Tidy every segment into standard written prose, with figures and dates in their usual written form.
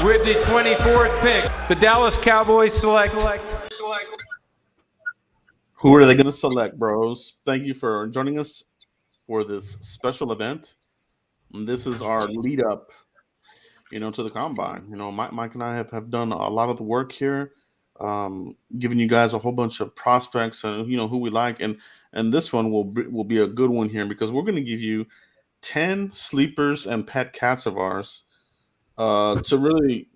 With the 24th pick, the Dallas Cowboys select. Who are they going to select, bros? Thank you for joining us for this special event. And this is our lead up, to the combine. Mike and I have done a lot of the work here, giving you guys a whole bunch of prospects and who we like, and this one will be a good one here because we're going to give you 10 sleepers and pet cats of ours to really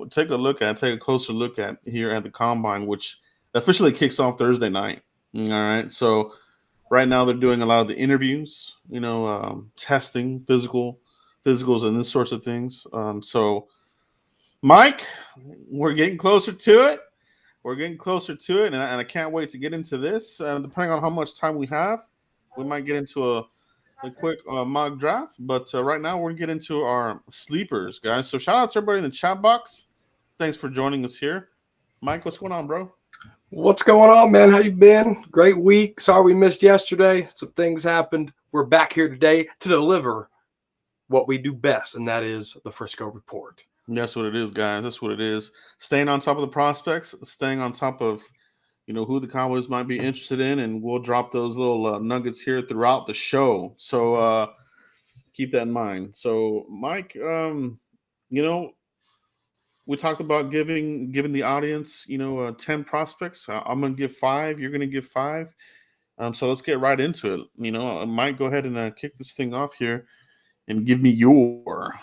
take a closer look at here at the combine, which officially kicks off Thursday night. All right, so right now they're doing a lot of the interviews, testing physicals and this sorts of things. So Mike, we're getting closer to it. And I can't wait to get into this. Depending on how much time we have, we might get into a quick mock draft. But right now, we're going to get into our sleepers, guys. So shout out to everybody in the chat box. Thanks for joining us here. Mike, what's going on, bro? What's going on, man? How you been? Great week. Sorry we missed yesterday. Some things happened. We're back here today to deliver what we do best, and that is the Frisco Report. That's what it is, guys. That's what it is. Staying on top of the prospects, staying on top of, who the Cowboys might be interested in, and we'll drop those little nuggets here throughout the show. So keep that in mind. So, Mike, we talked about giving the audience, 10 prospects. I'm going to give 5. You're going to give 5. So let's get right into it. Mike, go ahead and kick this thing off here and give me your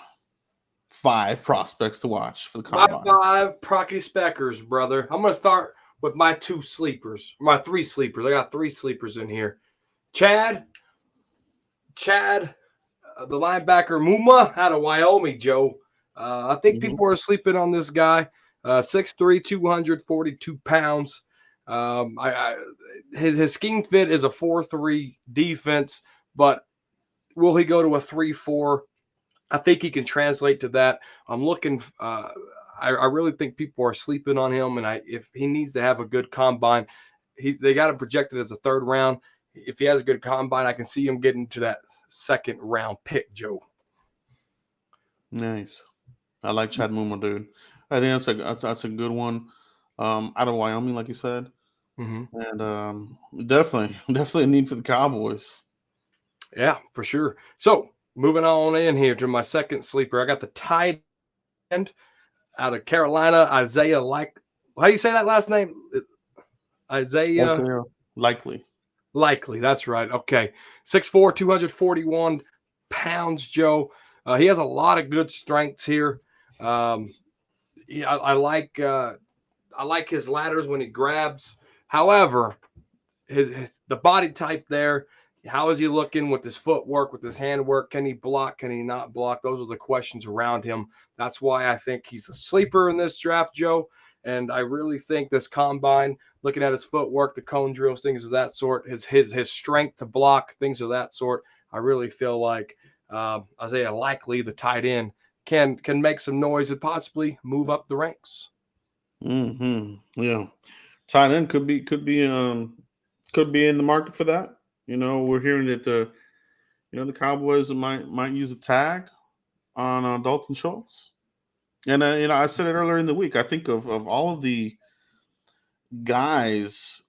5 prospects to watch for the combine. My 5 Procky Speckers, brother. I'm going to start with my 2 sleepers, my 3 sleepers. I got 3 sleepers in here. Chad, the linebacker Muma out of Wyoming, Joe. I think people are sleeping on this guy. 6'3", 242 pounds. His scheme fit is a 4-3 defense, but will he go to a 3-4? I think he can translate to that. I'm looking. I really think people are sleeping on him, and if he needs to have a good combine, they got him projected as a 3rd round. If he has a good combine, I can see him getting to that 2nd round pick, Joe. Nice. I like Chad Muma, dude. I think that's a good one. Out of Wyoming, like you said, and definitely a need for the Cowboys. Yeah, for sure. So moving on in here to my 2nd sleeper, I got the tight end out of Carolina, Isaiah. How do you say that last name? Isaiah Likely. That's right. Okay, 6'4", 241 pounds, Joe. He has a lot of good strengths here. I like his ladders when he grabs. However, the body type there. How is he looking with his footwork, with his handwork? Can he block? Can he not block? Those are the questions around him. That's why I think he's a sleeper in this draft, Joe. And I really think this combine, looking at his footwork, the cone drills, things of that sort, his strength to block, things of that sort, I really feel like Isaiah Likely, the tight end, can make some noise and possibly move up the ranks. Yeah, tight end could be in the market for that. We're hearing that the Cowboys might use a tag on Dalton Schultz, and I said it earlier in the week. I think of all of the guys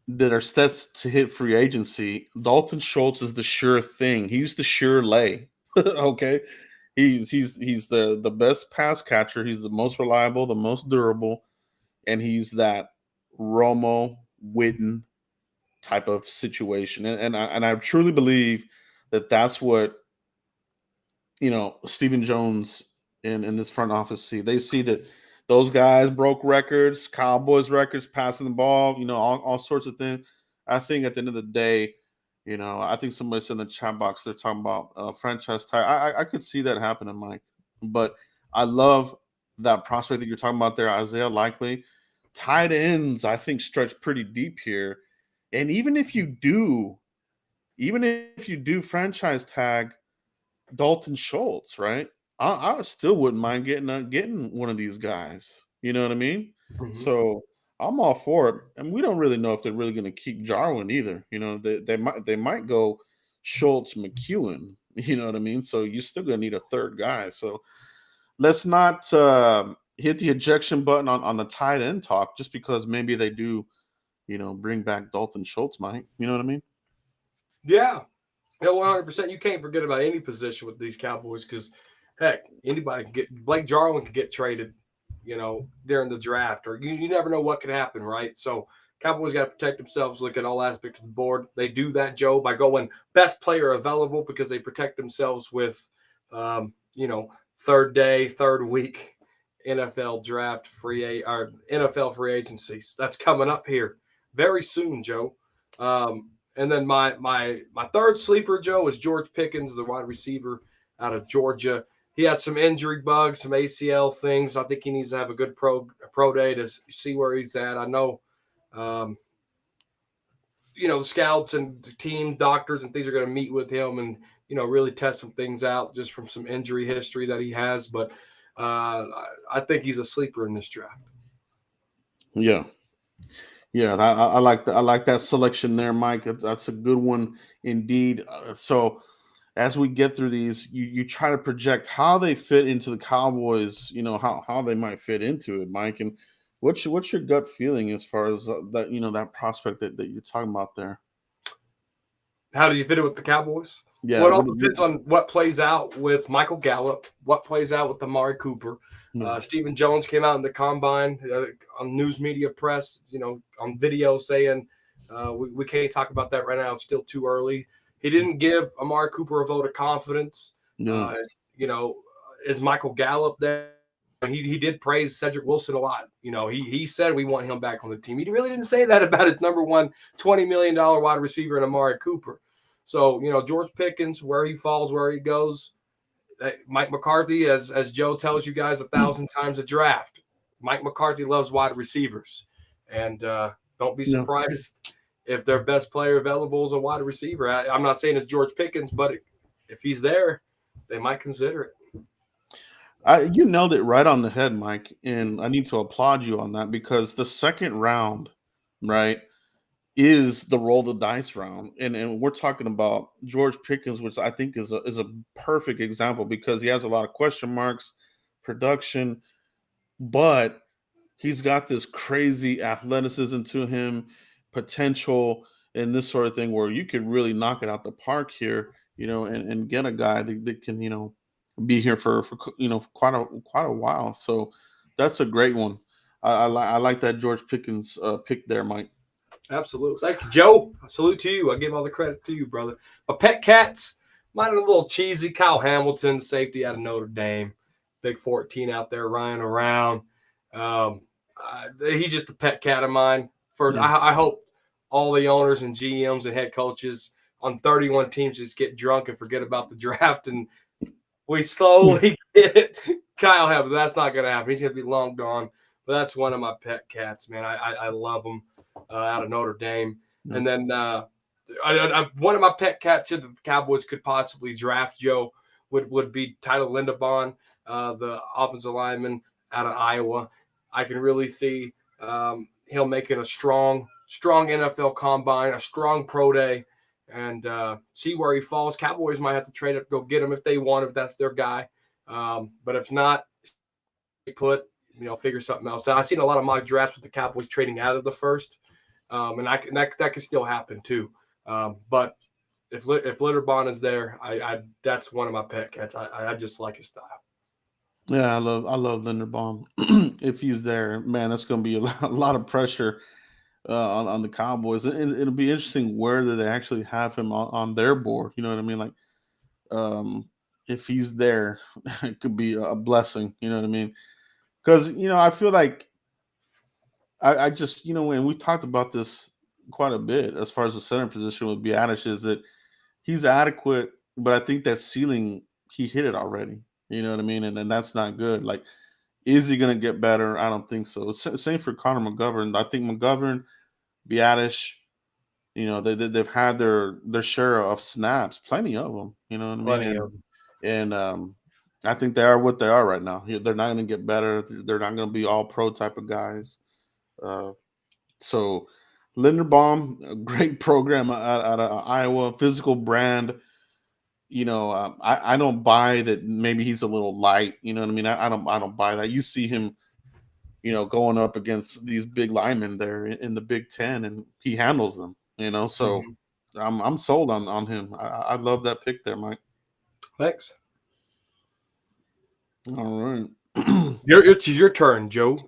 that are set to hit free agency, Dalton Schultz is the sure thing. He's the sure lay. Okay. He's the best pass catcher. He's the most reliable, the most durable, and he's that Romo Witten type of situation. And I truly believe that that's what Stephen Jones in this front office see. They see that those guys broke records, Cowboys records, passing the ball, all sorts of things. I think at the end of the day, I think somebody said in the chat box they're talking about franchise tag. I could see that happening, Mike. But I love that prospect that you're talking about there, Isaiah Likely. Tight ends, I think, stretch pretty deep here. And even if you do franchise tag Dalton Schultz, right? I still wouldn't mind getting one of these guys. You know what I mean? So I'm all for it, and we don't really know if they're really going to keep Jarwin either. They might go Schultz, McEwen. You know what I mean? So you're still going to need a 3rd guy. So let's not hit the ejection button on the tight end talk just because maybe they do, bring back Dalton Schultz, Mike. You know what I mean? Yeah. 100%. You can't forget about any position with these Cowboys because, heck, anybody can get Blake Jarwin could get traded, during the draft, or you never know what could happen, right? So Cowboys got to protect themselves, look at all aspects of the board. They do that, Joe, by going best player available because they protect themselves with, third day, third week NFL draft or NFL free agencies. That's coming up here very soon, Joe. And then my third sleeper, Joe, is George Pickens, the wide receiver out of Georgia. He had some injury bugs, some ACL things. I think he needs to have a good pro day to see where he's at. I know, the scouts and the team doctors and things are going to meet with him and, really test some things out just from some injury history that he has. But I think he's a sleeper in this draft. Yeah. Yeah, I like that. I like that selection there, Mike. That's a good one indeed. So, as we get through these, you try to project how they fit into the Cowboys. How they might fit into it, Mike. And what's your gut feeling as far as that that prospect that you're talking about there? How do you fit it with the Cowboys? Yeah, Well, it all depends on what plays out with Michael Gallup, what plays out with Amari Cooper. Stephen Jones came out in the combine on news media press, on video saying we can't talk about that right now. It's still too early. He didn't give Amari Cooper a vote of confidence. Yeah. Is Michael Gallup there? He did praise Cedric Wilson a lot. He said we want him back on the team. He really didn't say that about his number one $20 million wide receiver in Amari Cooper. So, George Pickens, where he falls, where he goes. Mike McCarthy, as Joe tells you guys 1,000 times a draft, Mike McCarthy loves wide receivers. And don't be surprised if their best player available is a wide receiver. I'm not saying it's George Pickens, but if he's there, they might consider it. You nailed it right on the head, Mike. And I need to applaud you on that because the second round, right, is the roll the dice round. And we're talking about George Pickens, which I think is a perfect example because he has a lot of question marks, production, but he's got this crazy athleticism to him, potential, and this sort of thing where you could really knock it out the park here, and get a guy that can, be here for quite a while. So that's a great one. I like that George Pickens pick there, Mike. Absolutely. Thank you, Joe. Salute to you. I give all the credit to you, brother. My pet cats, mine are a little cheesy. Kyle Hamilton, safety out of Notre Dame. Big 14 out there running around. He's just a pet cat of mine. First, yeah. I hope all the owners and GMs and head coaches on 31 teams just get drunk and forget about the draft and we slowly get Kyle Hamilton. That's not going to happen. He's going to be long gone. But that's one of my pet cats, man. I love him. Out of Notre Dame. Yeah. And then one of my pet cats that the Cowboys could possibly draft, Joe, would be Tyler Linderbaum, the offensive lineman out of Iowa. I can really see him making a strong NFL combine, a strong pro day, and see where he falls. Cowboys might have to trade up, go get him if they want, if that's their guy. But if not, figure something else out. I've seen a lot of mock drafts with the Cowboys trading out of the first. And that could still happen too. But if Linderbaum is there, I that's one of my pet cats. I just like his style. Yeah, I love Linderbaum. If he's there, man, that's going to be a lot of pressure on the Cowboys. And it'll be interesting where they actually have him on their board. You know what I mean? Like, if he's there, it could be a blessing. You know what I mean? Because I feel like. I just, and we talked about this quite a bit as far as the center position with Biadasz is that he's adequate, but I think that ceiling, he hit it already. You know what I mean? And then that's not good. Like, is he going to get better? I don't think so. Same for Connor McGovern. I think McGovern, Biadasz, they've had their share of snaps, plenty of them. You know what I mean? And I think they are what they are right now. They're not going to get better. They're not going to be all pro type of guys. So Linderbaum, a great program out of Iowa, physical brand. I don't buy that. Maybe he's a little light. You know what I mean? I don't buy that. You see him going up against these big linemen there in the Big Ten, and he handles them. So I'm sold on him. I love that pick there, Mike. Thanks. All right. It's your turn, Joe.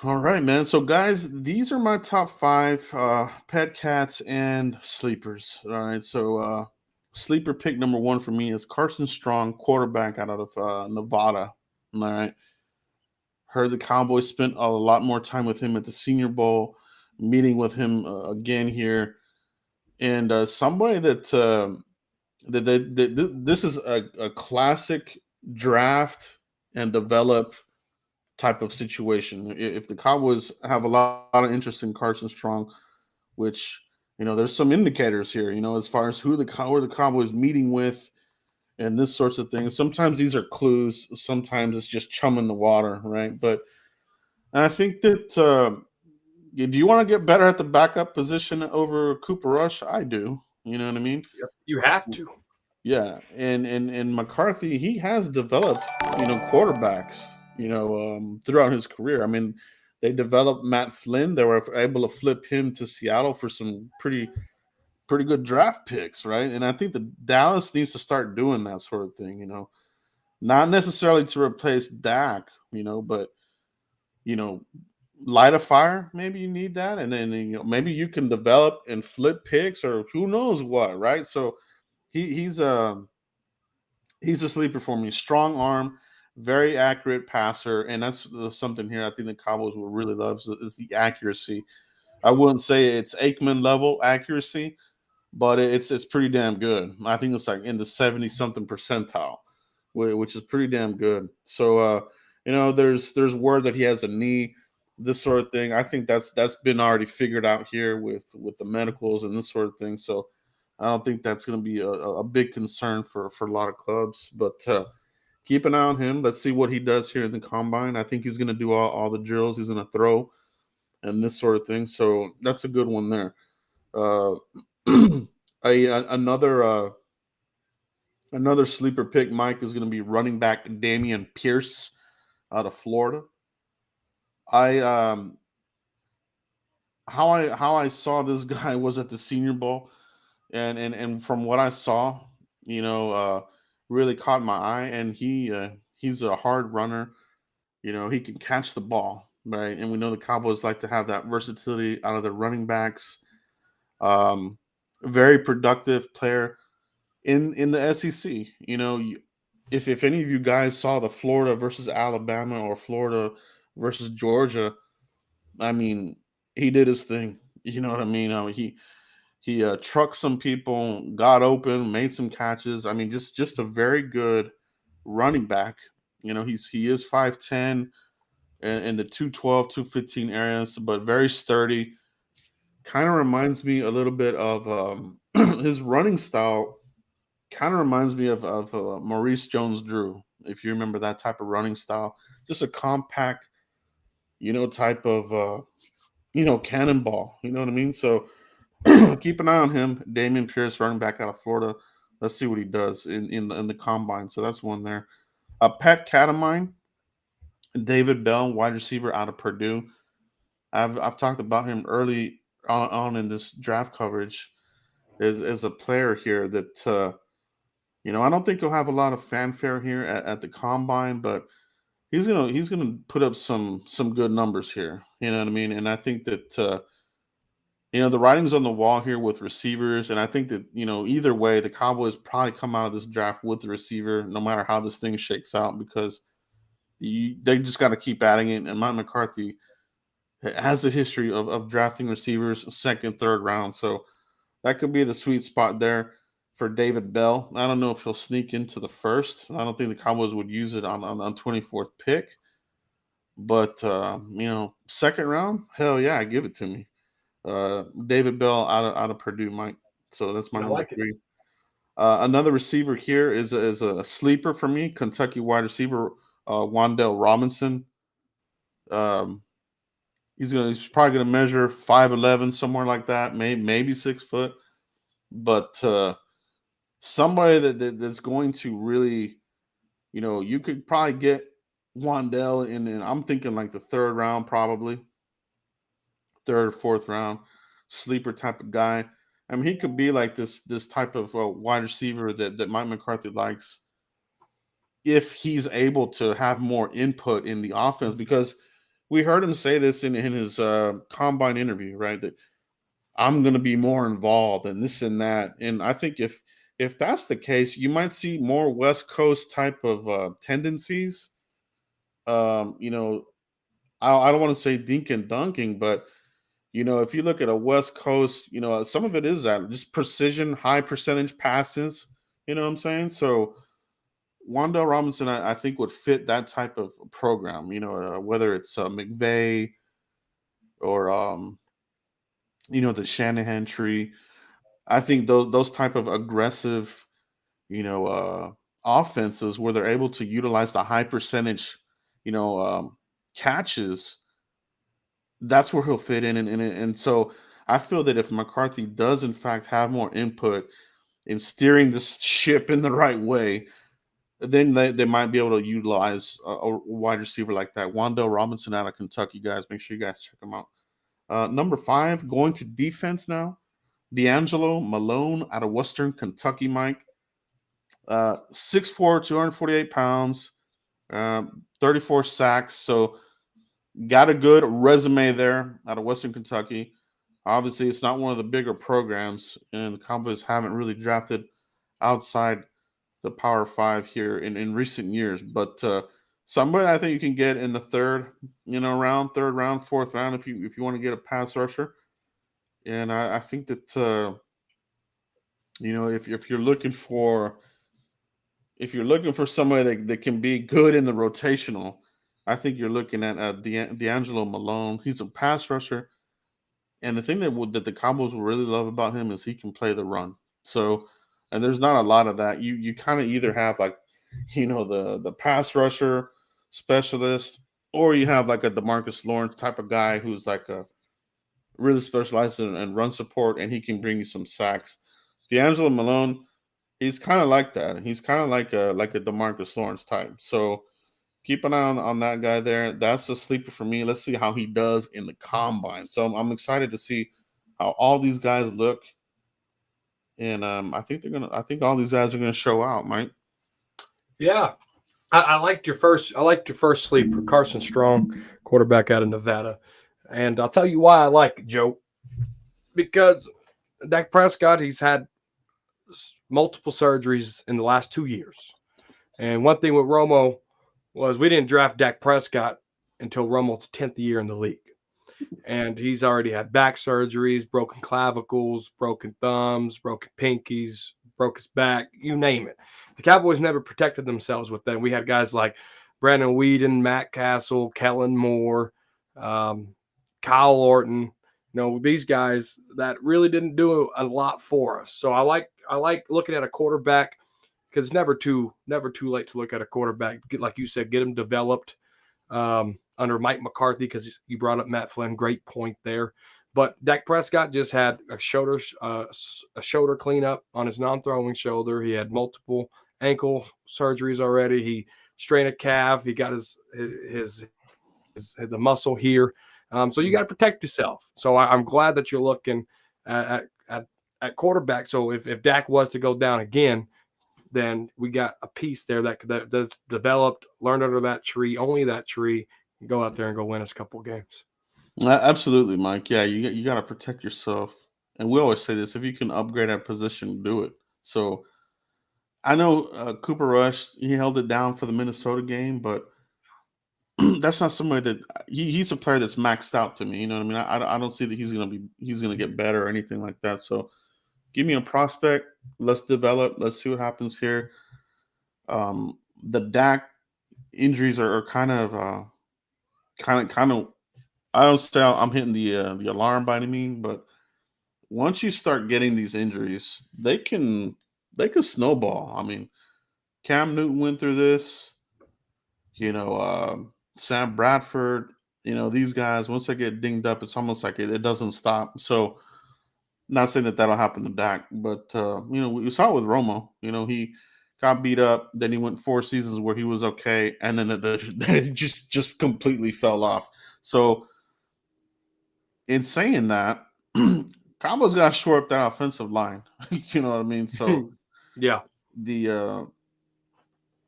All right, man. So, guys, these are my top 5 pet cats and sleepers. All right. So, sleeper pick number 1 for me is Carson Strong, quarterback out of Nevada. All right. Heard the Cowboys spent a lot more time with him at the Senior Bowl, meeting with him again here, and somebody this is a classic draft and develop type of situation. If the Cowboys have a lot of interest in Carson Strong, which there's some indicators here, as far as who the Cowboys meeting with and this sorts of things. Sometimes these are clues, sometimes it's just chum in the water, right? But I think that do you want to get better at the backup position over Cooper Rush? I do. You know what I mean? Yep. You have to. Yeah, and McCarthy, he has developed quarterbacks throughout his career. I mean, they developed Matt Flynn. They were able to flip him to Seattle for some pretty good draft picks, right? And I think the Dallas needs to start doing that sort of thing. Not necessarily to replace Dak, but light a fire. Maybe you need that, and then maybe you can develop and flip picks, or who knows what, right? So he's a sleeper for me. Strong arm, very accurate passer, and that's something here I think the Cowboys will really love is the accuracy. I wouldn't say it's Aikman level accuracy, but it's pretty damn good. I think it's like in the 70 something percentile, which is pretty damn good. So there's word that he has a knee, this sort of thing. I think that's been already figured out here with the medicals and this sort of thing. So I don't think that's going to be a big concern for a lot of clubs. But keep an eye on him. Let's see what he does here in the combine. I think he's going to do all the drills. He's going to throw and this sort of thing. So that's a good one there. Another sleeper pick, Mike, is going to be running back Damian Pierce out of Florida. How I saw this guy was at the Senior Bowl, and from what I saw, really caught my eye. And he's a hard runner. He can catch the ball, right? And we know the Cowboys like to have that versatility out of their running backs. Very productive player in the SEC. If any of you guys saw the Florida versus Alabama or Florida versus Georgia, I mean, he did his thing. You know what I mean? He trucked some people, got open, made some catches. I mean, just a very good running back. He is 5'10", in the 212, 215 areas, but very sturdy. Kind of reminds me a little bit of his running style. Kind of reminds me of Maurice Jones-Drew, if you remember that type of running style. Just a compact, type of cannonball. You know what I mean? So keep an eye on him. Damian Pierce, running back out of Florida. Let's see what he does in the combine. So that's one there. Pat Catamine, David Bell, wide receiver out of Purdue. I've talked about him early on in this draft coverage as a player here that I don't think he'll have a lot of fanfare here at the combine, but he's gonna put up some good numbers here. You know what I mean? And I think that the writing's on the wall here with receivers, and I think that either way, the Cowboys probably come out of this draft with the receiver, no matter how this thing shakes out, because they just got to keep adding it. And Mike McCarthy has a history of drafting receivers second, third round, so that could be the sweet spot there for David Bell. I don't know if he'll sneak into the first. I don't think the Cowboys would use it on 24th pick. But second round, hell yeah, give it to me. David Bell out of Purdue, Mike. So that's my number 3. Another receiver here is a sleeper for me. Kentucky wide receiver Wan'Dale Robinson. He's probably gonna measure 5'11", somewhere like that, maybe 6 foot. But somebody that's going to really, you could probably get Wandell, and I'm thinking like the third round, probably third or fourth round, sleeper type of guy. I mean, he could be like this type of wide receiver that Mike McCarthy likes if he's able to have more input in the offense. Because we heard him say this in his combine interview, right? That I'm going to be more involved and this and that. And I think if that's the case, you might see more West Coast type of tendencies. You know, I don't want to say dink and dunking, but if you look at a West Coast, some of it is that just precision, high percentage passes. You know what I'm saying? So Wandell Robinson, I think, would fit that type of program. Whether it's McVay or the Shanahan tree. I think those type of aggressive, offenses where they're able to utilize the high percentage, you know, um, catches. That's where he'll fit in, and so I feel that if McCarthy does in fact have more input in steering this ship in the right way, then they might be able to utilize a wide receiver like that. Wandell Robinson out of Kentucky, guys. Make sure you guys check him out. Number 5, going to defense now. D'Angelo Malone out of Western Kentucky, Mike. 6'4", 248 pounds, 34 sacks. So got a good resume there out of Western Kentucky. Obviously, it's not one of the bigger programs, and the Cowboys haven't really drafted outside the Power Five here in recent years. But somebody I think you can get in the third round, fourth round if you want to get a pass rusher. And I think that if you're looking for somebody that can be good in the rotational, I think you're looking at D'Angelo Malone. He's a pass rusher, and the thing that the Cowboys will really love about him is he can play the run. So, and there's not a lot of that. You kind of either have like, the pass rusher specialist, or you have like a DeMarcus Lawrence type of guy who's like a really specialized in run support, and he can bring you some sacks. D'Angelo Malone, he's kind of like that. He's kind of like a DeMarcus Lawrence type. So keep an eye on that guy there. That's a sleeper for me. Let's see how he does in the combine. So I'm excited to see how all these guys look, and I think all these guys are gonna show out, Mike. Yeah, I liked your first. I liked your first sleeper, Carson Strong, quarterback out of Nevada, and I'll tell you why I like it, Joe. Because Dak Prescott, he's had multiple surgeries in the last 2 years, and one thing with Romo was we didn't draft Dak Prescott until Romo's 10th year in the league. And he's already had back surgeries, broken clavicles, broken thumbs, broken pinkies, broke his back, you name it. The Cowboys never protected themselves with that. We had guys like Brandon Weeden, Matt Castle, Kellen Moore, Kyle Orton. These guys that really didn't do a lot for us. So I like looking at a quarterback because it's never too late to look at a quarterback. Like you said, get him developed under Mike McCarthy, because you brought up Matt Flynn. Great point there. But Dak Prescott just had a shoulder cleanup on his non-throwing shoulder. He had multiple ankle surgeries already. He strained a calf. He got his the muscle here. So you got to protect yourself. So I'm glad that you're looking at quarterback. So if Dak was to go down again, then we got a piece there that's developed, learned under that tree, only that tree, and go out there and go win us a couple of games. Absolutely, Mike. Yeah, you got to protect yourself, and we always say this: if you can upgrade at position, do it. So I know Cooper Rush, he held it down for the Minnesota game, but that's not somebody that he's a player that's maxed out to me. You know what I mean? I don't see that he's gonna get better or anything like that. So give me a prospect. Let's develop. Let's see what happens here. The Dak injuries are kind of. I don't say I'm hitting the alarm by any means, but once you start getting these injuries, they can snowball. I mean, Cam Newton went through this. Sam Bradford. These guys, once they get dinged up, it's almost like it doesn't stop. So, not saying that that'll happen to Dak, but we saw it with Romo. He got beat up. Then he went 4 seasons where he was okay, and then it just completely fell off. So, in saying that, Cowboys got to shore up that offensive line. You know what I mean? So yeah, the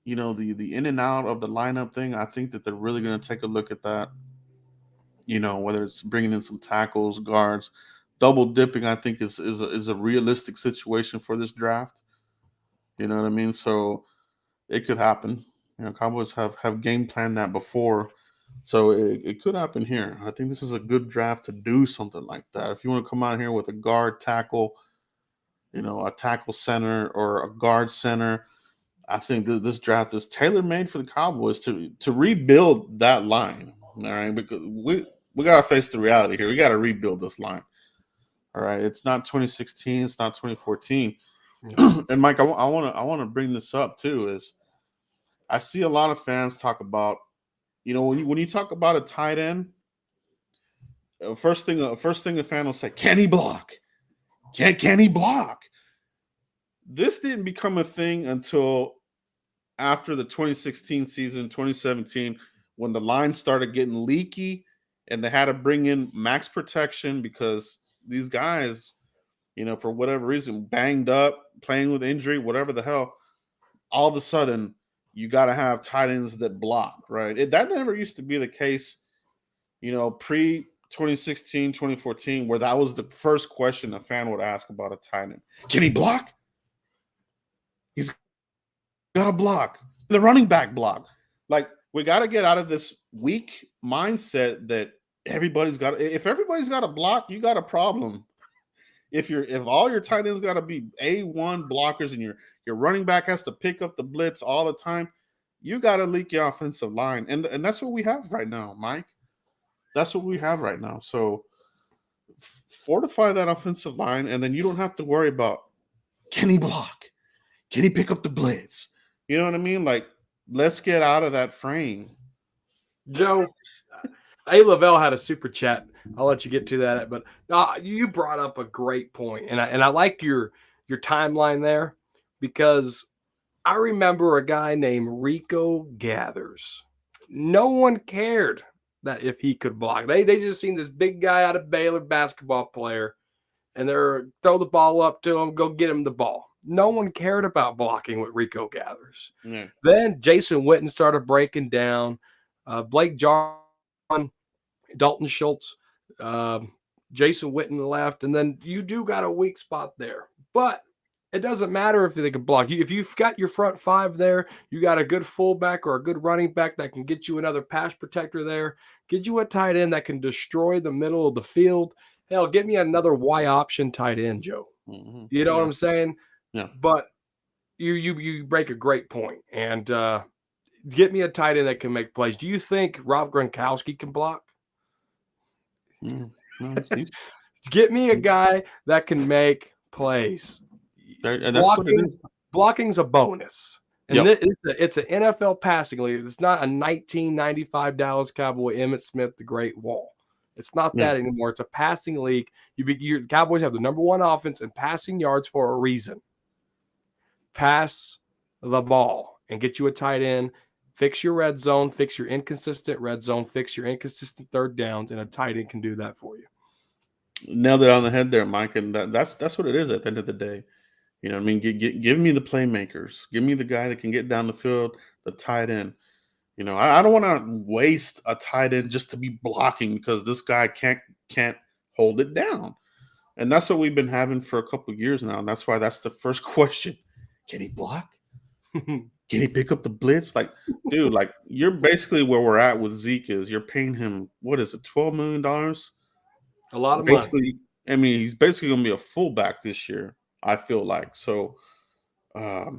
the in and out of the lineup thing, I think that they're really going to take a look at that. Whether it's bringing in some tackles, guards, double dipping, I think is a realistic situation for this draft. You know what I mean? So it could happen. Cowboys have game planned that before, so it could happen here. I think this is a good draft to do something like that. If you want to come out here with a guard tackle, a tackle center or a guard center, I think this draft is tailor made for the Cowboys to rebuild that line. All right, because we got to face the reality here. We got to rebuild this line. All right, it's not 2016, it's not 2014. And Mike, I want to bring this up too. Is I see a lot of fans talk about, when you talk about a tight end, first thing a fan will say, can he block? Can he block? This didn't become a thing until after the 2016 season, 2017, when the line started getting leaky and they had to bring in max protection because these guys, for whatever reason, banged up, playing with injury, whatever the hell, all of a sudden you got to have tight ends that block, right? That never used to be the case, pre 2016, 2014, where that was the first question a fan would ask about a tight end. Can he block? He's got to block. The running back block. Like, we got to get out of this weak mindset that if everybody's got a block, you got a problem. If all your tight ends got to be A1 blockers and your running back has to pick up the blitz all the time, you got to leak your offensive line. And that's what we have right now, Mike. That's what we have right now. So fortify that offensive line, and then you don't have to worry about, can he block? Can he pick up the blitz? You know what I mean? Like, let's get out of that frame. Joe, A. Lavelle had a super chat. I'll let you get to that, but you brought up a great point, and I like your timeline there, because I remember a guy named Rico Gathers. No one cared that if he could block. They just seen this big guy out of Baylor, basketball player, and they're throw the ball up to him, go get him the ball. No one cared about blocking with Rico Gathers. Yeah. Then Jason Witten started breaking down. Blake John, Dalton Schultz, Jason Witten left, and then you do got a weak spot there. But it doesn't matter if they can block you. If you've got your front five there, you got a good fullback or a good running back that can get you another pass protector there, get you a tight end that can destroy the middle of the field. Hell, get me another Y option tight end, Joe. Mm-hmm. You know what I'm saying? Yeah. But you break a great point, and get me a tight end that can make plays. Do you think Rob Gronkowski can block? No, Get me a guy that can make plays. And that's what it is. Blocking's a bonus. And Yep. It's an NFL passing league. It's not a 1995 Dallas Cowboy, Emmitt Smith, the Great Wall. It's not that anymore. It's a passing league. The Cowboys have the number one offense in passing yards for a reason. Pass the ball and get you a tight end. Fix your red zone. Fix your inconsistent red zone. Fix your inconsistent third downs, and a tight end can do that for you. Nailed it on the head there, Mike. And that's what it is at the end of the day. You know what I mean? Give me the playmakers. Give me the guy that can get down the field, the tight end. I don't want to waste a tight end just to be blocking because this guy can't hold it down. And that's what we've been having for a couple of years now. And that's why that's the first question. Can he block? Can he pick up the blitz? Like, dude, like, you're basically where we're at with Zeke is you're paying him, what is it, $12 million? A lot of basically, money. I mean, he's basically going to be a fullback this year, I feel like. So they're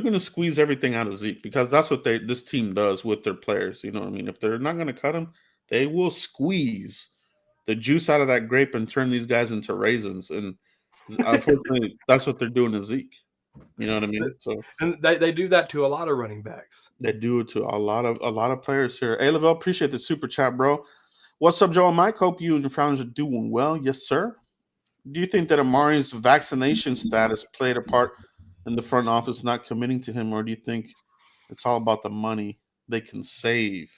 going to squeeze everything out of Zeke because that's what this team does with their players. You know what I mean? If they're not going to cut him, they will squeeze the juice out of that grape and turn these guys into raisins. And unfortunately, that's what they're doing to Zeke. You know what I mean? So, and they do that to a lot of running backs. They do it to a lot of players here. Hey, Lavelle, appreciate the super chat, bro. What's up, Joe and Mike? Hope you and your friends are doing well. Yes, sir. Do you think that Amari's vaccination status played a part and the front office not committing to him, or do you think it's all about the money they can save?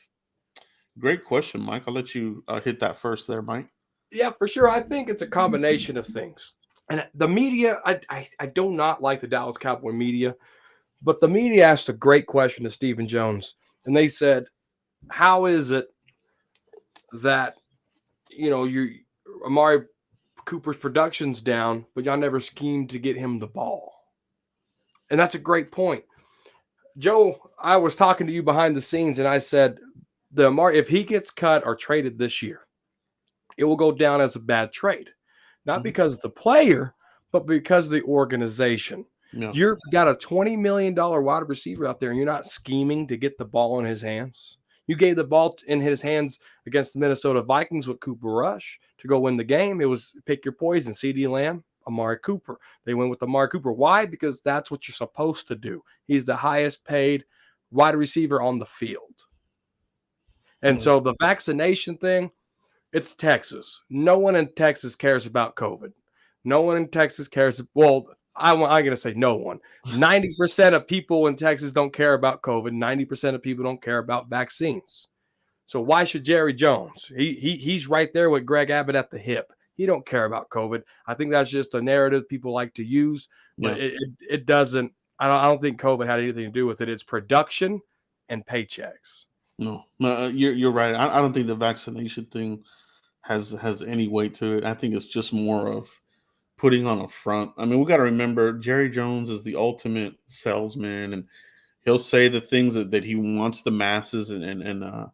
Great question, Mike. I'll let you hit that first there, Mike. Yeah, for sure. I think it's a combination of things. And the media, I do not like the Dallas Cowboy media, but the media asked a great question to Stephen Jones. And they said, how is it that, Amari Cooper's production's down, but y'all never schemed to get him the ball? And that's a great point. Joe, I was talking to you behind the scenes, and I said, if he gets cut or traded this year, it will go down as a bad trade. Not because of the player, but because of the organization. Yeah. You've got a $20 million wide receiver out there, and you're not scheming to get the ball in his hands. You gave the ball in his hands against the Minnesota Vikings with Cooper Rush to go win the game. It was pick your poison, CeeDee Lamb, Amari Cooper. They went with Amari Cooper. Why? Because that's what you're supposed to do. He's the highest paid wide receiver on the field. And so the vaccination thing, it's Texas. No one in Texas cares about COVID. No one in Texas cares. Well, I'm going to say no one. 90% of people in Texas don't care about COVID. 90% of people don't care about vaccines. So why should Jerry Jones? He's right there with Greg Abbott at the hip. He don't care about COVID. I think that's just a narrative people like to use, but it doesn't. I don't think COVID had anything to do with it. It's production and paychecks. No, you're right. I don't think the vaccination thing has any weight to it. I think it's just more of putting on a front. I mean, we got to remember Jerry Jones is the ultimate salesman, and he'll say the things that he wants the masses and the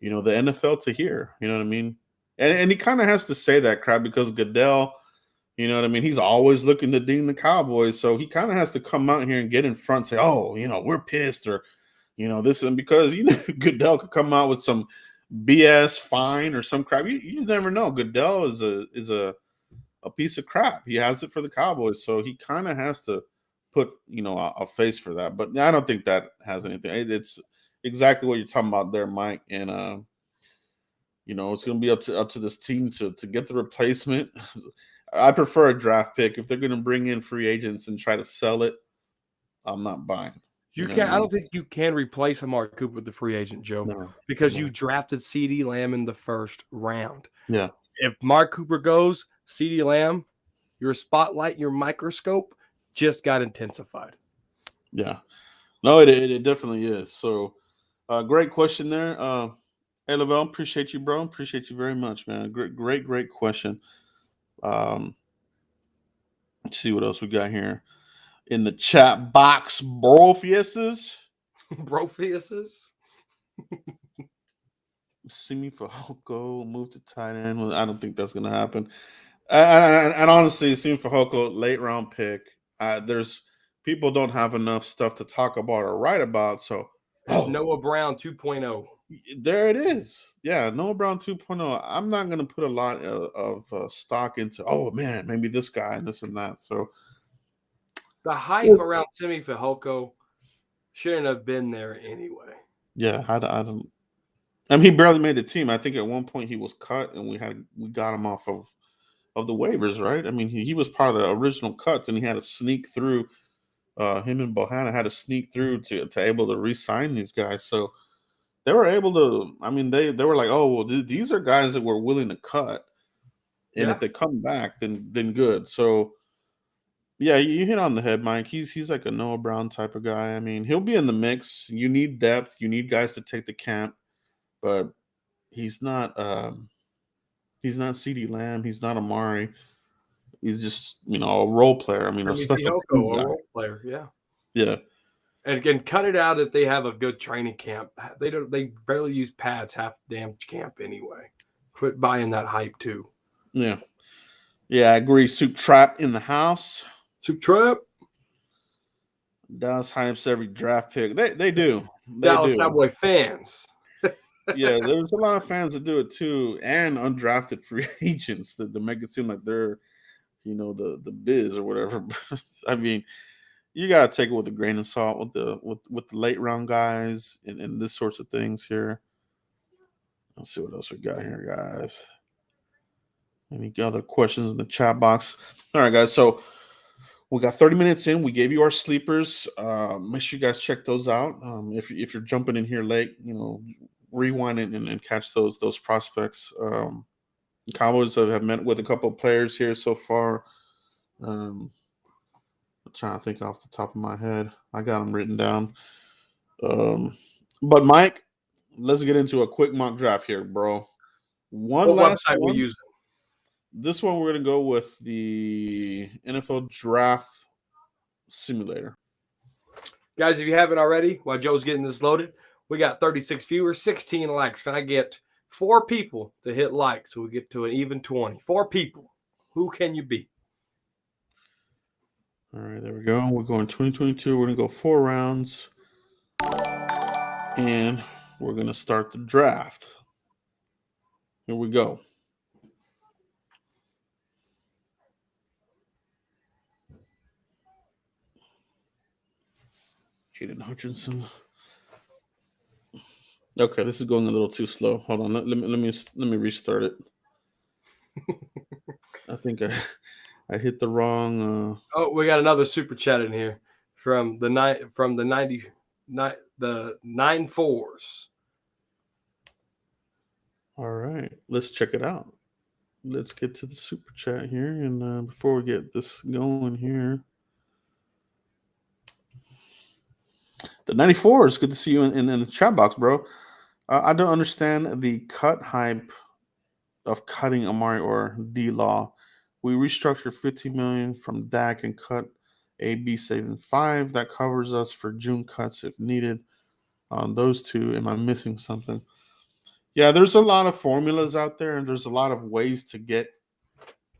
NFL to hear. You know what I mean? And he kind of has to say that crap because Goodell, you know what I mean? He's always looking to ding the Cowboys, so he kind of has to come out here and get in front, and say, "Oh, we're pissed," or this, and because Goodell could come out with some BS fine or some crap. You just never know. Goodell is a piece of crap. He has it for the Cowboys, so he kind of has to put a face for that. But I don't think that has anything. It's exactly what you're talking about there, Mike. And it's going to be up to this team to get the replacement. I prefer a draft pick. If they're going to bring in free agents and try to sell it, I'm not buying. You can't. I don't think you can replace Amari Cooper with the free agent, Joe, because you drafted CeeDee Lamb in the first round. Yeah. If Amari Cooper goes, CeeDee Lamb, your spotlight, your microscope just got intensified. Yeah. No, it definitely is. So, great question there. Hey, Lavelle, appreciate you, bro. Appreciate you very much, man. Great question. Let's see what else we got here in the chat box. Brofeuses. Brofeuses. Simi Fehoko move to tight end. Well, I don't think that's going to happen. And honestly, Simi Fehoko, late round pick. There's people don't have enough stuff to talk about or write about. So Noah Brown 2.0. There it is. Yeah, Noah Brown 2.0. I'm not going to put a lot of stock into, oh, man, maybe this guy and this and that. So the hype around Simi Fehoko shouldn't have been there anyway. Yeah, I don't. I mean, he barely made the team. I think at one point he was cut, and we got him off of the waivers, right? I mean, he was part of the original cuts, and he had to sneak through. Him and Bohanna had to sneak through to able to re-sign these guys. So they were able to. I mean, they were like, oh, well, these are guys that we're willing to cut, and if they come back, then good. So yeah, you hit on the head, Mike. He's like a Noah Brown type of guy. I mean, he'll be in the mix. You need depth. You need guys to take the camp, but he's not. He's not CeeDee Lamb. He's not Amari. He's just a role player. I mean, a special a role player. Yeah. Yeah. And again, cut it out if they have a good training camp. They barely use pads half the damn camp anyway. Quit buying that hype too. Yeah. Yeah, I agree. Soup Trap in the house. Soup Trap. Dallas hypes every draft pick. They do. Dallas Cowboy fans. Yeah, there's a lot of fans that do it too, and undrafted free agents that make it seem like they're, the biz or whatever. I mean, you gotta take it with a grain of salt with the late round guys and this sorts of things here. Let's see what else we got here, guys. Any other questions in the chat box? All right, guys. So We got 30 minutes in. We gave you our sleepers. Make sure you guys check those out. If you're jumping in here late, rewind it and catch those prospects. Cowboys have met with a couple of players here so far. I'm trying to think off the top of my head. I got them written down. But Mike, let's get into a quick mock draft here, bro. What website we using? This one we're gonna go with the NFL Draft Simulator. Guys, if you haven't already, while Joe's getting this loaded, we got 36 viewers, 16 likes. Can I get 4 people to hit like so we get to an even 20? 4 people. Who can you be? All right, there we go. We're going 2022. We're gonna go 4 rounds, and we're gonna start the draft. Here we go. Aiden Hutchinson. Okay, this is going a little too slow. Hold on, let me restart it. I think I hit the wrong. Oh, we got another super chat in here from the 9-4s. All right, let's check it out. Let's get to the super chat here, and before we get this going here. The 94s, good to see you in the chat box, bro. I don't understand the cut hype of cutting Amari or D-Law. We restructured $15 million from Dak and cut AB, saving $5 million. That covers us for June cuts if needed. On those two, am I missing something? Yeah, there's a lot of formulas out there, and there's a lot of ways to get.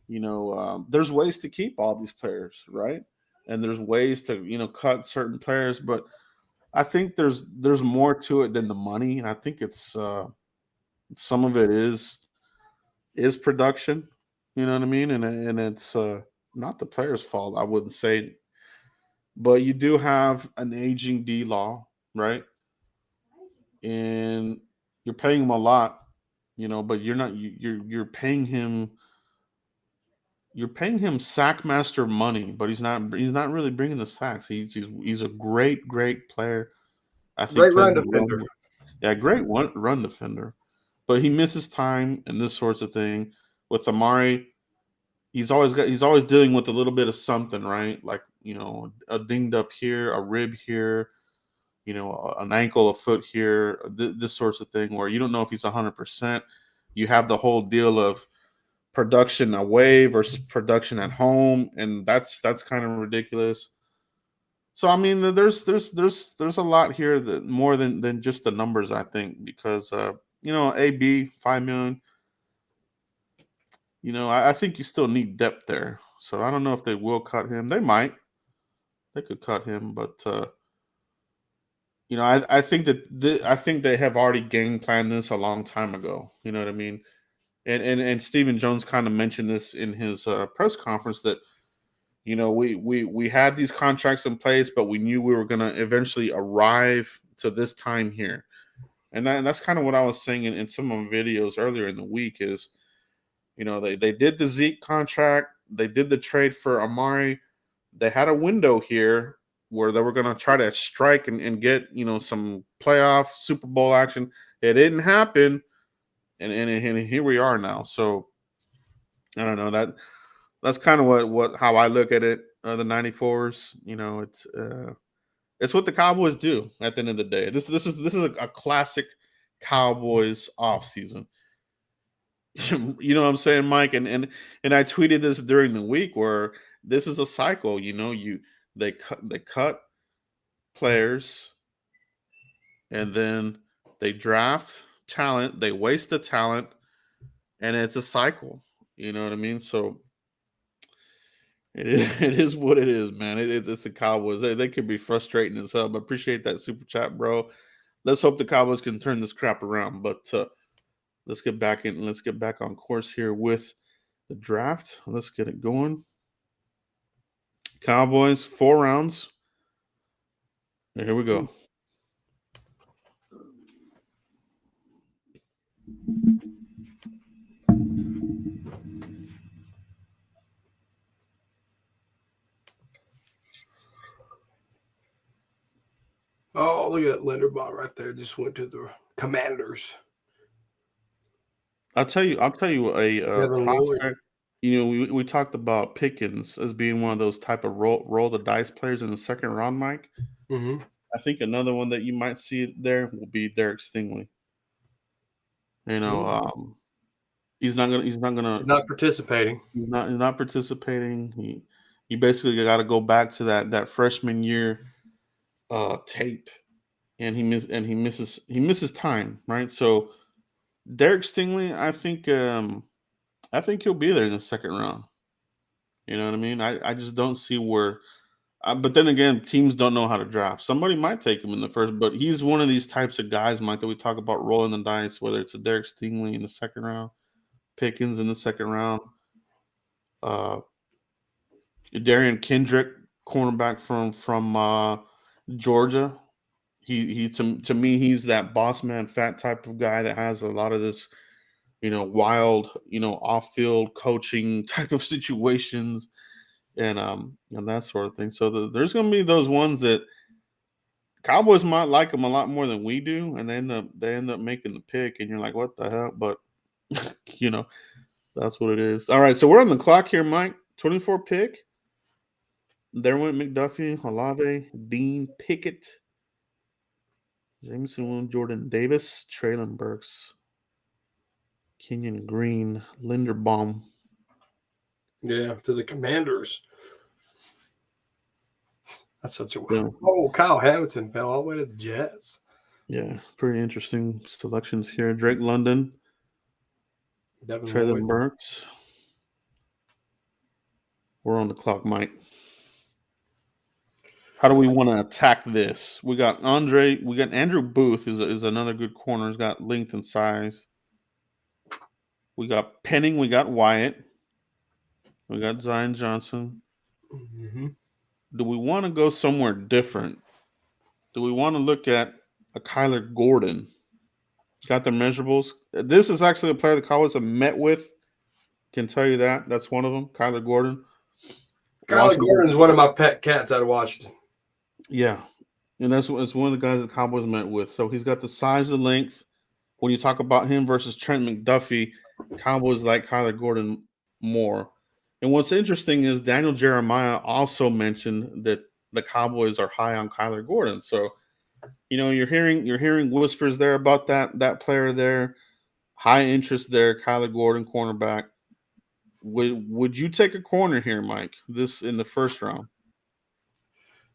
There's ways to keep all these players, right? And there's ways to cut certain players, but I think there's more to it than the money, and I think it's some of it is production. You know what I mean? And it's not the player's fault, I wouldn't say, but you do have an aging D-Law, right? And you're paying him a lot, but you're not. You're paying him. You're paying him sackmaster money, but he's not really bringing the sacks. He's a great player. I think Great run defender. Great run defender, but he misses time and this sorts of thing. With Amari, he's always dealing with a little bit of something, right? Like a dinged up here, a rib here, an ankle, a foot here, this sorts of thing where you don't know if he's 100%. You have the whole deal of production away versus production at home, and that's kind of ridiculous. So I mean, there's a lot here that more than just the numbers, I think, because AB $5 million. I think you still need depth there. So I don't know if they will cut him. They might. They could cut him, but I think I think they have already game planned this a long time ago. You know what I mean? And Stephen Jones kind of mentioned this in his press conference that we had these contracts in place, but we knew we were going to eventually arrive to this time here, and that's kind of what I was saying in some of my videos earlier in the week. Is they did the Zeke contract, they did the trade for Amari, they had a window here where they were going to try to strike and get some playoff Super Bowl action. It didn't happen. And here we are now. So I don't know, that's kind of how I look at it. The 94s, it's what the Cowboys do at the end of the day. This is a classic Cowboys offseason. You know what I'm saying, Mike? And I tweeted this during the week where this is a cycle. They cut players, and then they draft talent, they waste the talent, and it's a cycle. You know what I mean? So it is what it is, man. It's the Cowboys. They could be frustrating as hell. But appreciate that super chat, bro. Let's hope the Cowboys can turn this crap around. But let's get back on course here with the draft. Let's get it going. Cowboys, 4 rounds. And here we go. look at that Linderbaum right there. Just went to the Commanders. I'll tell you a Devin Lloyd. prospect. You know, we talked about Pickens as being one of those type of roll the dice players in the second round, Mike. Mm-hmm. I think another one that you might see there will be Derek Stingley. You know, he's not Not participating. he's not participating. He basically got to go back to that freshman year tape, and he misses time, right? So Derek Stingley, I think he'll be there in the second round. You know what I mean? I just don't see where. But then again, teams don't know how to draft. Somebody might take him in the first, but he's one of these types of guys, Mike, that we talk about rolling the dice. Whether it's a Derek Stingley in the second round, Pickens in the second round, uh, Darian Kendrick, cornerback from Georgia. He to me, he's that boss man, fat type of guy that has a lot of this, wild, off field coaching type of situations and that sort of thing. So there's going to be those ones that Cowboys might like them a lot more than we do, and they end up making the pick, and you're like, what the hell? But that's what it is. All right, so we're on the clock here, Mike. 24 pick. There went McDuffie, Olave, Dean Pickett, Jameson Williams, Jordan Davis, Traylon Burks, Kenyon Green, Linderbaum. Yeah, to the Commanders. That's such a Yeah. Oh, Kyle Hamilton fell all the way to the Jets. Yeah, pretty interesting selections here. Drake London, Devin Traylon Lloyd. Burks. We're on the clock, Mike. How do we want to attack this? We got Andrew Booth is another good corner. He's got length and size. We got Penning. We got Wyatt. We got Zion Johnson. Mm-hmm. Do we want to go somewhere different? Do we want to look at a Kyler Gordon? Got the measurables. This is actually a player the Cowboys have met with. Can tell you that. That's one of them, Kyler Gordon. Kyler Gordon is one of my pet cats out of Washington. Yeah. And it's one of the guys the Cowboys met with. So he's got the size and length. When you talk about him versus Trent McDuffie, Cowboys like Kyler Gordon more. And what's interesting is Daniel Jeremiah also mentioned that the Cowboys are high on Kyler Gordon. So, you're hearing whispers there about that player there. High interest there, Kyler Gordon, cornerback. Would you take a corner here, Mike? This in the first round?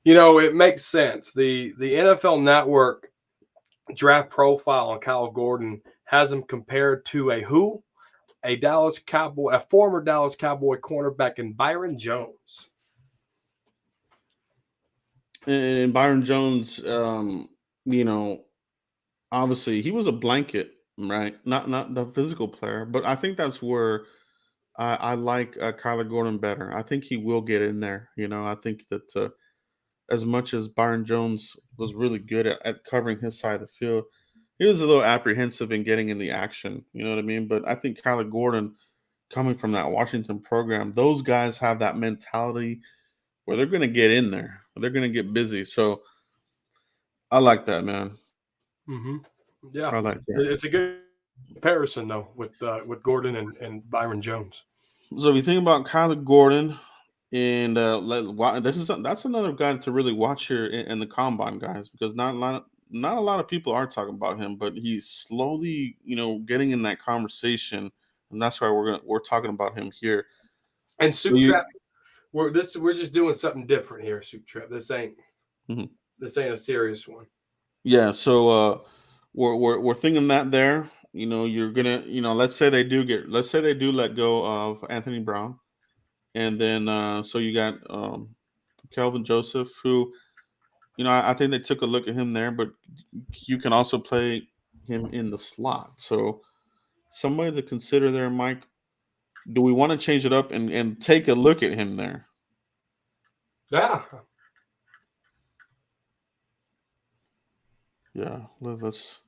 It makes sense. The NFL Network draft profile on Kyle Gordon has him compared to a former Dallas Cowboy cornerback in Byron Jones. And Byron Jones, obviously he was a blanket, right? Not the physical player, but I think that's where I like Kyler Gordon better. I think he will get in there. I think that as much as Byron Jones was really good at covering his side of the field, he was a little apprehensive in getting in the action. You know what I mean? But I think Kyler Gordon, coming from that Washington program, those guys have that mentality where they're going to get in there. They're going to get busy. So I like that, man. Mm-hmm. Yeah, I like that. It's a good comparison though with Gordon and Byron Jones. So if you think about Kyler Gordon, and that's another guy to really watch here in the combine, guys, because not a lot of people are talking about him, but he's slowly, getting in that conversation, and that's why we're talking about him here. And Soup Trap, we're just doing something different here, Soup Trap. This ain't a serious one. Yeah, so we're thinking that there. You're gonna, let's say they do let go of Anthony Brown, and then so you got Kelvin Joseph, who, I think they took a look at him there, but you can also play him in the slot. So somebody to consider there, Mike. Do we want to change it up and take a look at him there? Yeah. Yeah, let's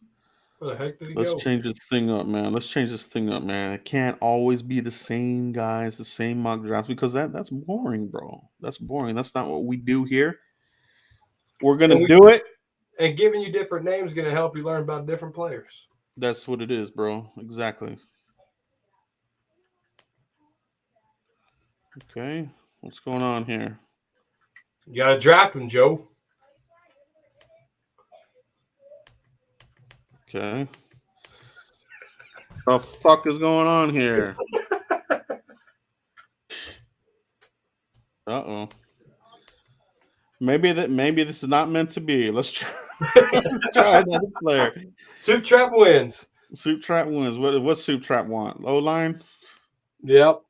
Where the heck did he go? Change this thing up, man. Let's change this thing up, man. It can't always be the same guys, the same mock drafts, because that's boring, bro. That's boring. That's not what we do here. We're gonna do it. And giving you different names is going to help you learn about different players. That's what it is, bro. Exactly. Okay. What's going on here? You got to draft them, Joe. Okay. The fuck is going on here? Uh-oh. Maybe this is not meant to be. Let's try, try another player. Soup Trap wins. Soup Trap wins. What Soup Trap want? Low line? Yep.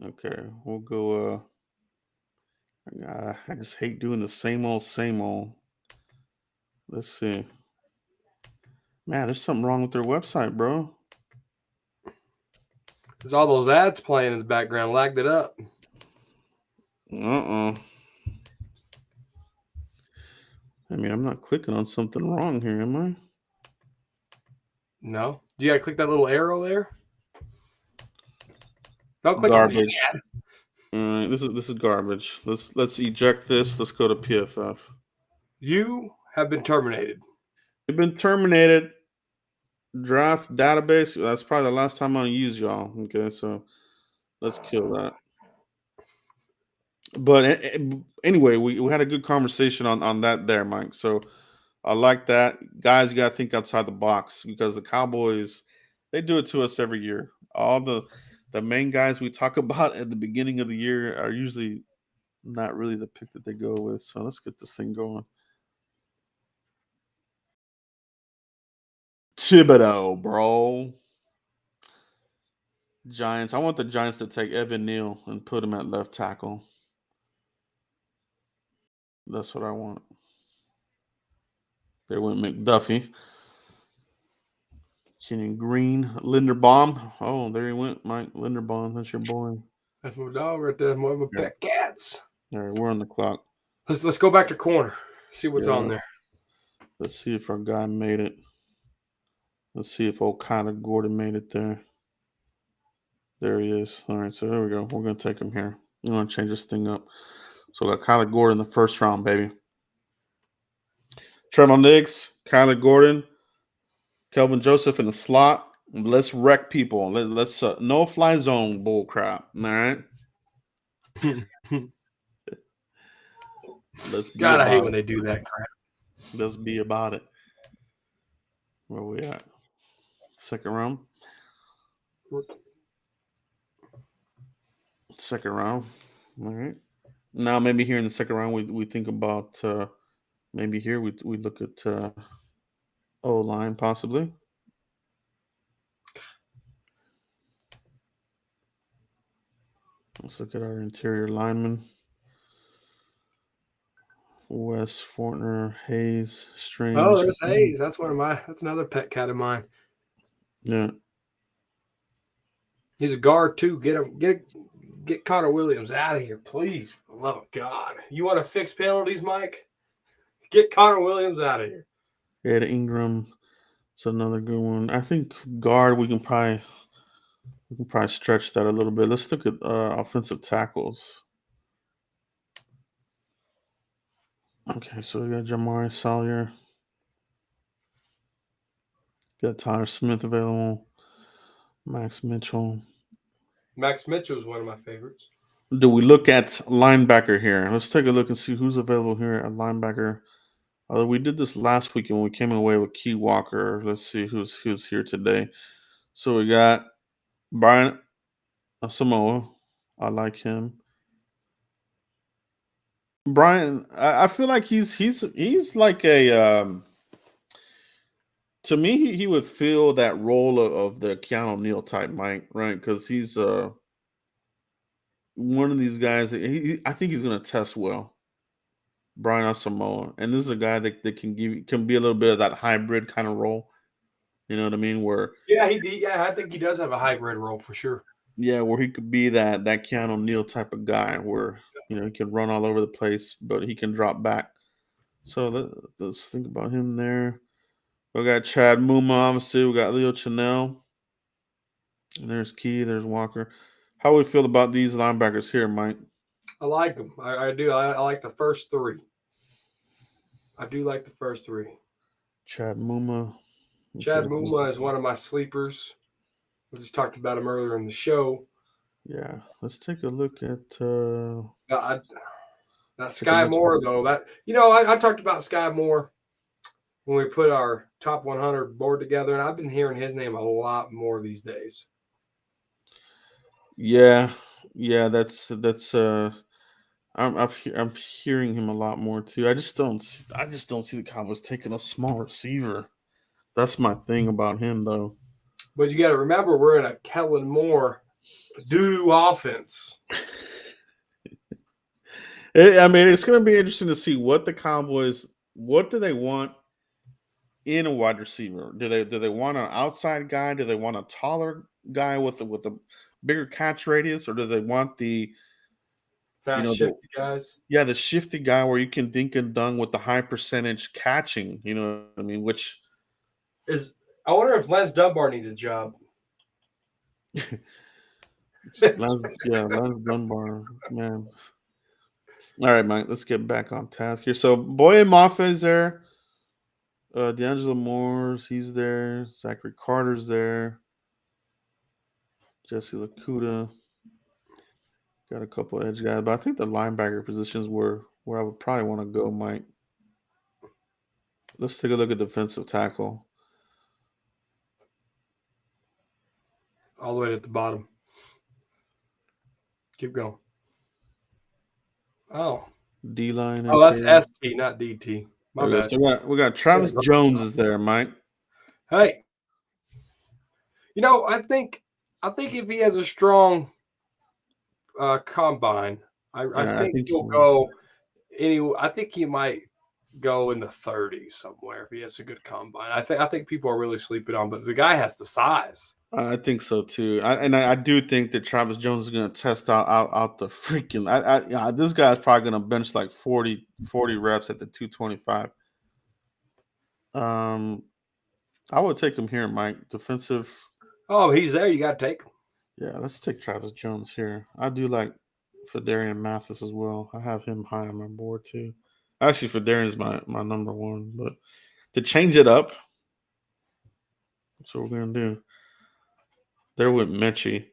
Okay. We'll go I just hate doing the same old. Let's see. Man, there's something wrong with their website, bro. There's all those ads playing in the background. Lagged it up. Uh-uh. I mean, I'm not clicking on something wrong here, am I? No. You got to click that little arrow there. Don't click Garbage. on the ad. All right, this is garbage. Let's eject this. Let's go to PFF. You have been terminated. You've been terminated. Draft database. That's probably the last time I'm gonna use y'all. Okay, so let's kill that. But anyway, we had a good conversation on that there, Mike. So I like that. Guys, you gotta think outside the box because the Cowboys, they do it to us every year. All the main guys we talk about at the beginning of the year are usually not really the pick that they go with. So let's get this thing going. Thibodeau, bro. Giants. I want the Giants to take Evan Neal and put him at left tackle. That's what I want. There went McDuffie. Kenyon Green. Linderbaum. Oh, there he went, Mike Linderbaum. That's your boy. That's my dog right there. One of my pet cats. All right, we're on the clock. Let's go back to corner. See what's on there. Let's see if our guy made it. Let's see if old Kyler Gordon made it there. There he is. All right, so there we go. We're going to take him here. We want to change this thing up. So we got Kyler Gordon in the first round, baby. Trevon Diggs, Kyler Gordon, Kelvin Joseph in the slot. Let's wreck people. Let's no fly zone bull crap. All right. Let's be God, I hate about when it. they do that crap. Let's be about it. Where we at? Second round. Second round. All right. Now maybe here in the second round we think about maybe here we look at O-line possibly. Let's look at our interior linemen. Wes, Fortner, Hayes, Strange. Oh, there's Hayes. That's another pet cat of mine. Yeah. He's a guard too. Get Connor Williams out of here, please. For the love of God. You want to fix penalties, Mike? Get Connor Williams out of here. Ed Ingram. It's another good one. I think guard we can probably stretch that a little bit. Let's look at offensive tackles. Okay, so we got Jamari Salyer. Got Tyler Smith available. Max Mitchell. Max Mitchell is one of my favorites. Do we look at linebacker here? Let's take a look and see who's available here at linebacker. We did this last week when we came away with Key Walker. Let's see who's here today. So we got Brian Samoa. I like him. Brian, I feel like he's like a to me he would fill that role of the Keanu Neal type, Mike, right? Because he's one of these guys that I think he's going to test well. Brian Asamoah, and this is a guy that can be a little bit of that hybrid kind of role. You know what I mean? Where I think he does have a hybrid role for sure. Yeah, where he could be that Keanu Neal type of guy, where he can run all over the place, but he can drop back. So let's think about him there. We got Chad Muma, obviously. We got Leo Chanel. And there's Key. There's Walker. How we feel about these linebackers here, Mike? I like them. I do. I like the first three. I do like the first three. Chad Muma. Chad Okay. Muma is one of my sleepers. We just talked about him earlier in the show. Yeah. Let's take a look at. I, that Take a Sky look. Moore though, I talked about Sky Moore when we put our top 100 board together, and I've been hearing his name a lot more these days. Yeah. Yeah. That's. I'm hearing him a lot more too. I just don't see the Cowboys taking a small receiver. That's my thing about him though. But you got to remember, we're in a Kellen Moore doo offense. I mean, it's going to be interesting to see what the Cowboys. What do they want in a wide receiver? Do they want an outside guy? Do they want a taller guy with a bigger catch radius, or do they want the you Fast, know the shifty guys. yeah the shifty guy where you can dink and dunk with the high percentage catching? You know what I mean? Which I wonder if Lance Dunbar needs a job. Lance Dunbar, man. All right, Mike. Let's get back on task here. So Boye Mafe is there. D'Angelo Moore's he's there. Zachary Carter's there. Jesse Lakuta. Got a couple edge guys, but I think the linebacker positions were where I would probably want to go, Mike. Let's take a look at defensive tackle. All the way at the bottom. Keep going. Oh. D line. Oh, that's ST, not DT. My There we go. bad. So we got Travis Jones is there, Mike. Hey. I think if he has a strong combine, I think he'll go I think he might go in the 30s somewhere if he has a good combine. I think people are really sleeping on, but the guy has the size. I think so too. I do think that Travis Jones is going to test out the freaking. This guy's probably going to bench like 40 reps at the 225. I would take him here, Mike. Defensive. Oh, he's there. You got to take him. Yeah, let's take Travis Jones here. I do like Fedarian Mathis as well. I have him high on my board too. Actually, Fedarian's my number one, but to change it up, that's what we're gonna do. There with Mechie.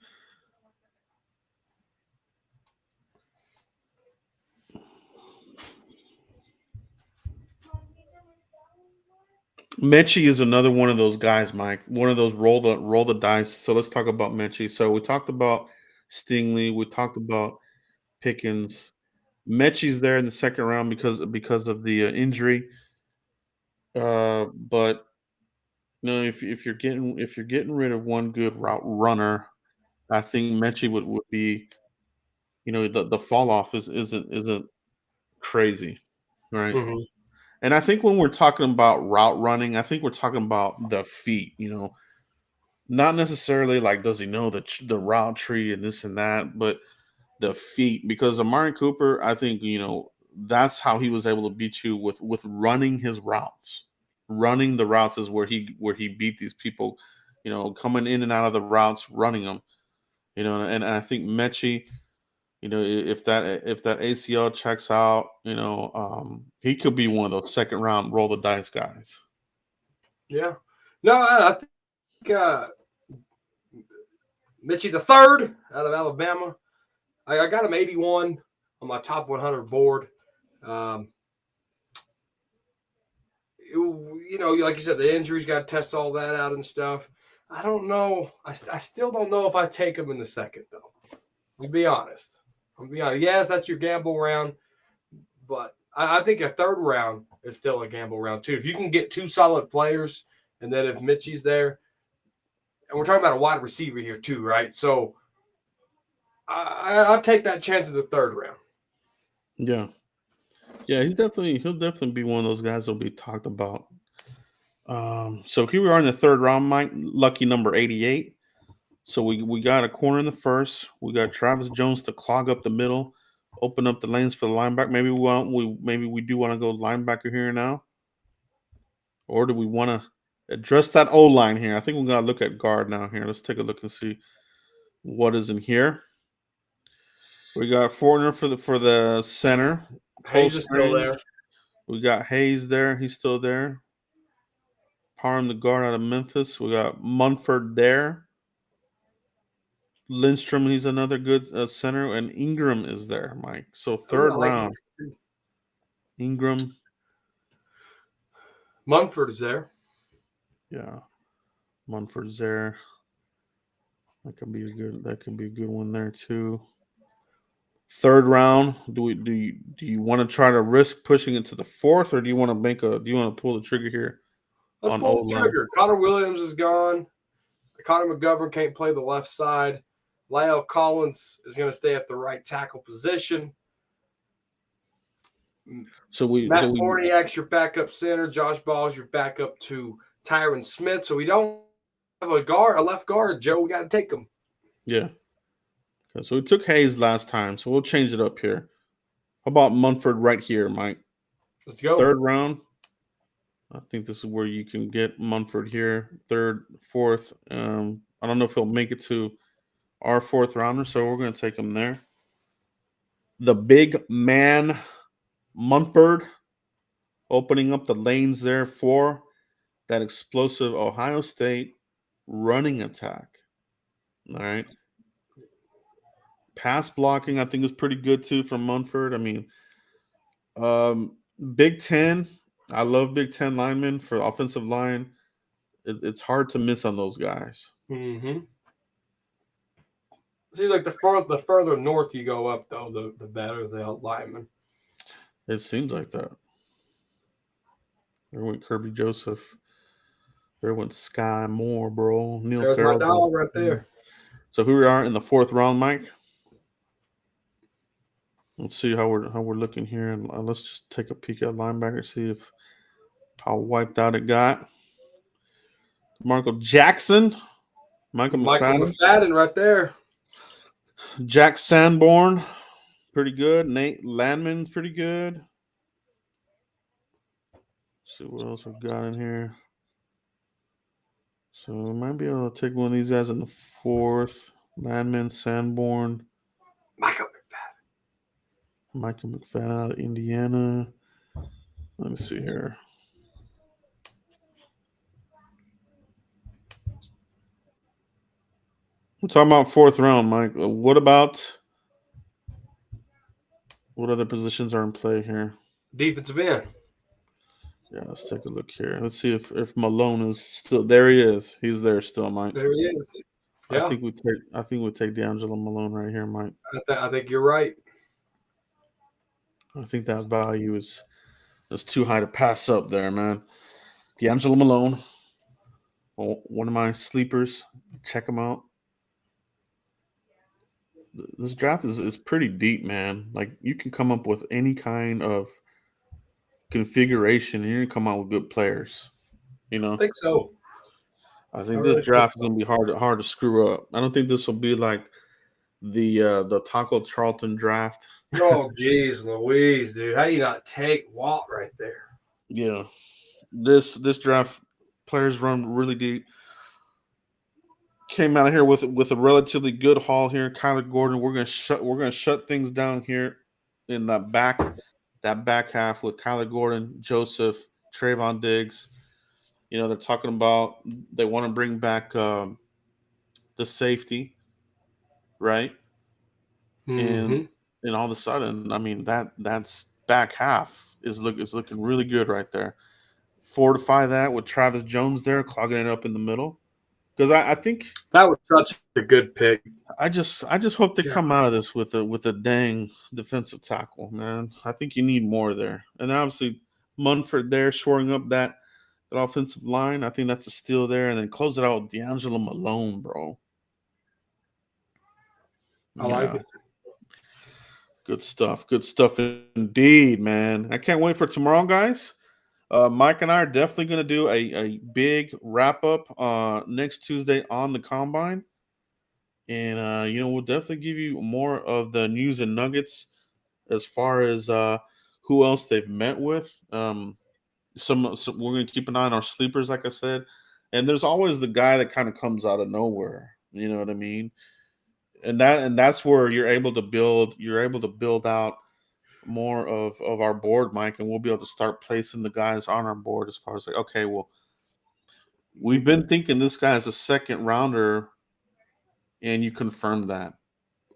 Mechie is another one of those guys, Mike. One of those roll the dice. So let's talk about Mechie. So we talked about Stingley. We talked about Pickens. Mechie's there in the second round because of the injury. But no, if you're getting rid of one good route runner, I think Mechie would be, the fall off isn't crazy, right? Mm-hmm. And I think when we're talking about route running, I think we're talking about the feet, not necessarily like does he know the route tree and this and that, but the feet. Because Amari Cooper, I think that's how he was able to beat you with running his routes. Running the routes is where he beat these people, coming in and out of the routes, running them, and I think Mechie. If that ACL checks out, he could be one of those second round roll the dice guys. Yeah. No, I think Mitchie the third out of Alabama. I got him 81 on my top 100 board. Like you said, the injuries got to test all that out and stuff. I don't know. I still don't know if I take him in the second, though. I'll be honest. Yes, that's your gamble round, but I think a third round is still a gamble round, too. If you can get two solid players, and then if Mitchie's there, and we're talking about a wide receiver here, too, right? So I'll take that chance in the third round. Yeah. Yeah, he'll definitely be one of those guys that'll be talked about. So here we are in the third round, Mike. Lucky number 88. So we got a corner in the first. We got Travis Jones to clog up the middle, open up the lanes for the linebacker. Maybe we do want to go linebacker here now, or do we want to address that O line here? I think we gotta look at guard now here. Let's take a look and see what is in here. We got Fortner for the center. Hayes is still there. We got Hayes there. He's still there. Parham, the guard out of Memphis. We got Munford there. Lindstrom, he's another good center. And Ingram is there, Mike. So Oh, third I like round. Ingram. Munford is there. Yeah. Munford's there. That could be a good one there too. Third round, do you want to try to risk pushing it to the fourth, or do you want to pull the trigger here? Let's On pull the O-line? trigger. Connor Williams is gone. Connor McGovern can't play the left side. Lyle Collins is going to stay at the right tackle position. Matt Forniak's your backup center. Josh Ball's your backup to Tyron Smith. So we don't have a left guard, Joe. We got to take him. Yeah. Okay, so we took Hayes last time, so we'll change it up here. How about Munford right here, Mike? Let's go. Third round. I think this is where you can get Munford here. Third, fourth. I don't know if he'll make it to our fourth rounder, so we're going to take him there. The big man, Munford, opening up the lanes there for that explosive Ohio State running attack. All right. Pass blocking, I think, is pretty good too from Munford. I mean, Big Ten. I love Big Ten linemen for offensive line. It's hard to miss on those guys. Mm-hmm. See, like the further north you go up, though, the better the lineman. It seems like that. There went Kirby Joseph. There went Sky Moore, bro. There's my dog right there. So here we are in the fourth round, Mike. Let's see how we're looking here, and let's just take a peek at linebacker, see how wiped out it got. Michael Jackson, Michael McFadden right there. Jack Sanborn, pretty good. Nate Landman's pretty good. Let's see what else we've got in here. So we might be able to take one of these guys in the fourth. Landman, Sanborn. Michael McFadden out of Indiana. Let me see here. We're talking about fourth round, Mike. What other positions are in play here? Defensive end. Yeah, let's take a look here. Let's see if Malone is still there. He is. He's there still, Mike. There he is. Yeah. I think we take D'Angelo Malone right here, Mike. I think you're right. I think that value is too high to pass up there, man. D'Angelo Malone, one of my sleepers. Check him out. This draft is pretty deep, man. Like, you can come up with any kind of configuration and you're gonna come out with good players. You know? I think so. I think this draft is gonna be hard to screw up. I don't think this will be like the Taco Charlton draft. Oh, geez, Louise, dude. How you not take Walt right there? Yeah. This draft, players run really deep. Came out of here with a relatively good haul here. Kyler Gordon, we're gonna shut things down here in that back half with Kyler Gordon, Joseph, Trayvon Diggs. You know, they're talking about they want to bring back the safety, right? Mm-hmm. And all of a sudden, I mean, that's back half is looking really good right there. Fortify that with Travis Jones there, clogging it up in the middle. Because I think that was such a good pick. I just hope they come out of this with a dang defensive tackle, man. I think you need more there. And obviously Munford there shoring up that offensive line. I think that's a steal there. And then close it out with D'Angelo Malone, bro. I like it. Good stuff. Good stuff indeed, man. I can't wait for tomorrow, guys. Mike and I are definitely going to do a big wrap-up next Tuesday on the Combine. And, we'll definitely give you more of the news and nuggets as far as who else they've met with. Some we're going to keep an eye on our sleepers, like I said. And there's always the guy that kind of comes out of nowhere. You know what I mean? And that's where you're able to build out more of our board, Mike, and we'll be able to start placing the guys on our board as far as like, okay, well, we've been thinking this guy is a second rounder, and you confirm that.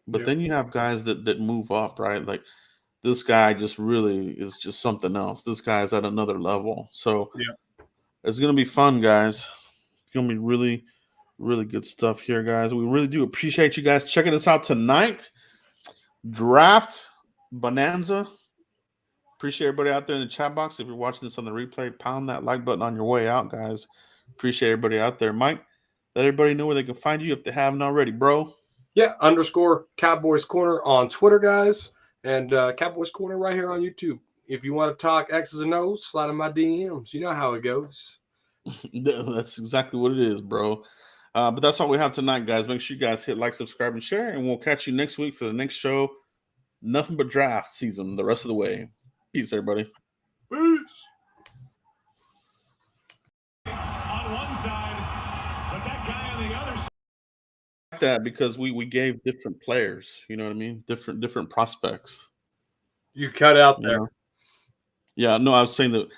But then you have guys that move up, right? Like this guy just really is just something else. This guy's at another level. So it's gonna be fun, guys. It's gonna be really, really good stuff here, guys. We really do appreciate you guys checking us out tonight. Draft Bonanza. Appreciate everybody out there in the chat box. If you're watching this on the replay, pound that like button on your way out, guys. Appreciate everybody out there. Mike, let everybody know where they can find you if they haven't already, bro. Yeah, _ Cowboys Corner on Twitter, guys, and Cowboys Corner right here on YouTube. If you want to talk X's and O's, slide in my DMs. You know how it goes. That's exactly what it is, bro. But that's all we have tonight, guys. Make sure you guys hit like, subscribe, and share, and we'll catch you next week for the next show. Nothing but draft season the rest of the way. Peace, everybody. Peace. On one side, but that guy on the other side. That because we gave different players, you know what I mean? Different prospects. You cut out there. Yeah, no, I was saying that